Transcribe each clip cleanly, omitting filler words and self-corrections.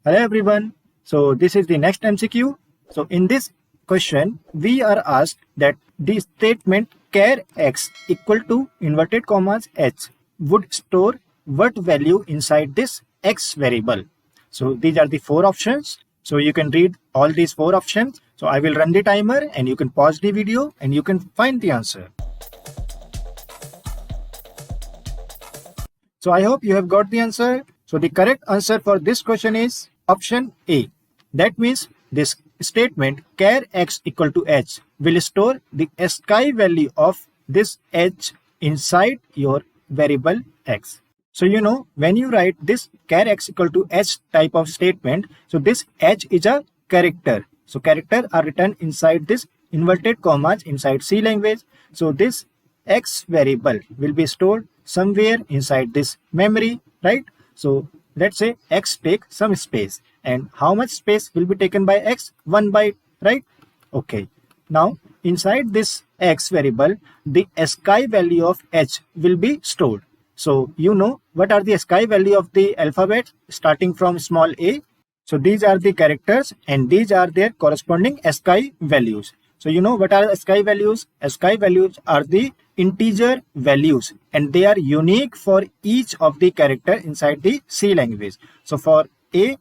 Hello everyone. So this is the next MCQ. So in this question, we are asked that the statement char x equal to inverted commas h would store what value inside this x variable. So these are the four options. So you can read all these four options. So I will run the timer and you can pause the video and you can find the answer. So I hope you have got the answer. So the correct answer for this question is option A. That means this statement char x equal to h will store the ASCII value of this h inside your variable x. So you know, when you write this char x equal to h type of statement, so this h is a character. So character are written inside this inverted commas inside C language. So this x variable will be stored somewhere inside this memory, right? So let's say x take some space, and how much space will be taken by x? 1 byte, right? Okay, now inside this x variable, the ASCII value of h will be stored. So you know what are the ASCII value of the alphabet starting from small a? So these are the characters and these are their corresponding ASCII values. So you know what are ASCII values? ASCII values are the integer values and they are unique for each of the character inside the C language. So for A,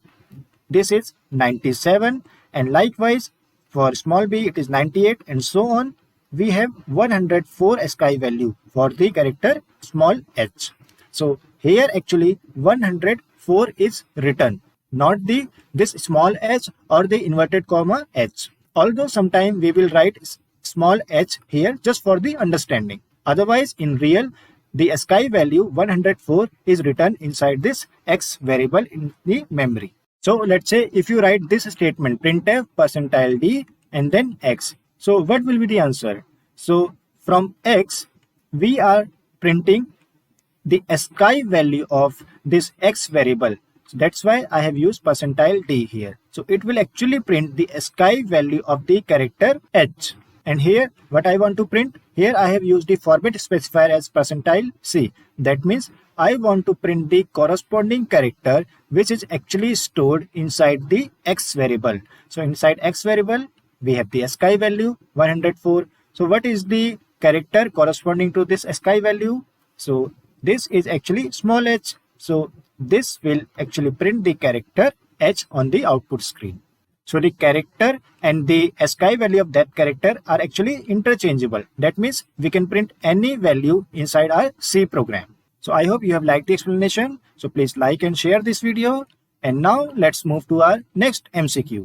this is 97, and likewise for small b it is 98, and so on. We have 104 ASCII value for the character small h. So here actually 104 is written, not this small h or the inverted comma h. Although sometime we will write small h here just for the understanding. Otherwise, in real, the ASCII value 104 is written inside this x variable in the memory. So let's say if you write this statement printf %d and then x. So what will be the answer? So from x, we are printing the ASCII value of this x variable. So that's why I have used %d here. So it will actually print the ASCII value of the character h. And here what I want to print, here I have used the format specifier as %c. That means I want to print the corresponding character which is actually stored inside the x variable. So inside x variable we have the ASCII value 104. So what is the character corresponding to this ASCII value? So this is actually small h. So this will actually print the character h on the output screen. So the character and the ASCII value of that character are actually interchangeable. That means we can print any value inside our C program. So I hope you have liked the explanation. So please like and share this video. And now let's move to our next MCQ.